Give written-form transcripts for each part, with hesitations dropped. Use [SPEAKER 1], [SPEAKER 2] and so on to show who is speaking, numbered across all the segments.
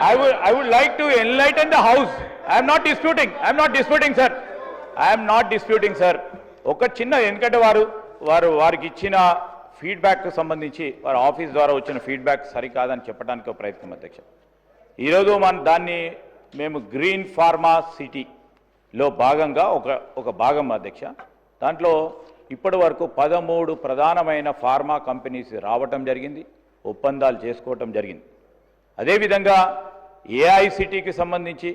[SPEAKER 1] I would like to enlighten the house. I am not disputing. Sir. I am not disputing, sir. ఒక చిన్న ఎందుకంటే వారికి ఇచ్చిన feedback సంబంధించి వారి ఆఫీస్ ద్వారా వచ్చిన ఫీడ్బ్యాక్ సరికాదని చెప్పడానికి ఒక ప్రయత్నం అధ్యక్ష. ఈరోజు దాన్ని మేము గ్రీన్ ఫార్మా సిటీలో భాగంగా ఒక భాగం అధ్యక్ష. దాంట్లో ఇప్పటి వరకు 13 ప్రధానమైన ఫార్మా కంపెనీస్ రావటం జరిగింది, ఒప్పందాలు చేసుకోవటం జరిగింది. అదేవిధంగా ఏఐసిటీకి సంబంధించి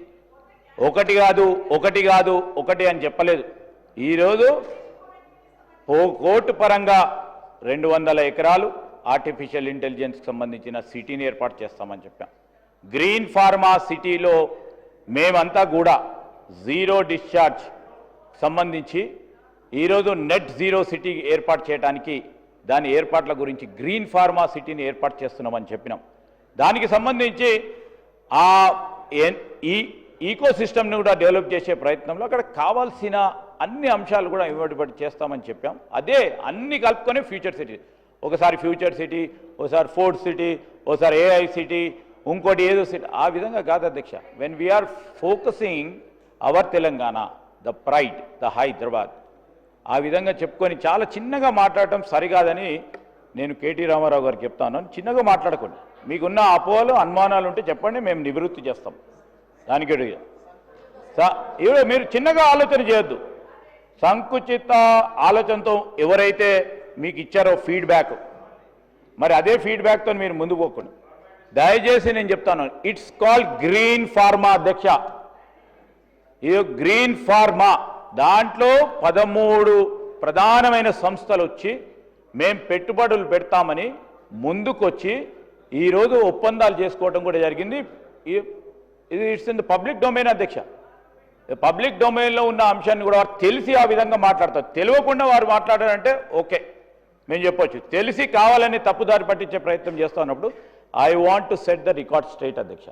[SPEAKER 1] ఒకటి అని చెప్పలేదు. ఈరోజు కోర్టు పరంగా 200 ఎకరాలు ఆర్టిఫిషియల్ ఇంటెలిజెన్స్కి సంబంధించిన సిటీని ఏర్పాటు చేస్తామని చెప్పాం. గ్రీన్ ఫార్మా సిటీలో మేమంతా కూడా జీరో డిశ్చార్జ్ సంబంధించి ఈరోజు నెట్ జీరో సిటీ ఏర్పాటు చేయడానికి దాని ఏర్పాట్ల గురించి గ్రీన్ ఫార్మా సిటీని ఏర్పాటు చేస్తున్నామని చెప్పినాం. దానికి సంబంధించి ఈ ఈకో సిస్టమ్ని కూడా డెవలప్ చేసే ప్రయత్నంలో అక్కడ కావాల్సిన అన్ని అంశాలు కూడా ఇవ్వబడి చేస్తామని చెప్పాం. అదే అన్ని కలుపుకొని ఫ్యూచర్ సిటీ, ఒకసారి ఫ్యూచర్ సిటీ, ఒకసారి ఫోర్డ్ సిటీ, ఒకసారి ఏఐ సిటీ, ఇంకోటి ఏదో సిటీ, ఆ విధంగా కాదు అధ్యక్ష. When we are focusing our Telangana, the pride, the Hyderabad, ఆ విధంగా చెప్పుకొని చాలా చిన్నగా మాట్లాడటం సరికాదని నేను కేటీ రామారావు గారికి చెప్తాను. చిన్నగా మాట్లాడుకోండి, మీకున్న అపోహలు అనుమానాలు ఉంటే చెప్పండి, మేము నివృత్తి చేస్తాం. దానికి ఇప్పుడు మీరు చిన్నగా ఆలోచన చేయొద్దు. సంకుచిత ఆలోచనతో ఎవరైతే మీకు ఇచ్చారో ఫీడ్బ్యాక్, మరి అదే ఫీడ్బ్యాక్తో మీరు ముందుకు పోకండి. దయచేసి నేను చెప్తాను, ఇట్స్ కాల్డ్ గ్రీన్ ఫార్మా అధ్యక్ష. ఇది గ్రీన్ ఫార్మా, దాంట్లో 13 ప్రధానమైన సంస్థలు వచ్చి మేం పెట్టుబడులు పెడతామని ముందుకొచ్చి ఈరోజు ఒప్పందాలు చేసుకోవడం కూడా జరిగింది. ఇది it's in the public domain అధ్యక్ష. పబ్లిక్ డొమైన్లో ఉన్న అంశాన్ని కూడా వారు తెలిసి ఆ విధంగా మాట్లాడతారు. తెలియకుండా వారు మాట్లాడారంటే ఓకే, మేము చెప్పొచ్చు. తెలిసి కావాలని తప్పుదారి పట్టించే ప్రయత్నం చేస్తున్నప్పుడు I want to set the record straight అధ్యక్ష.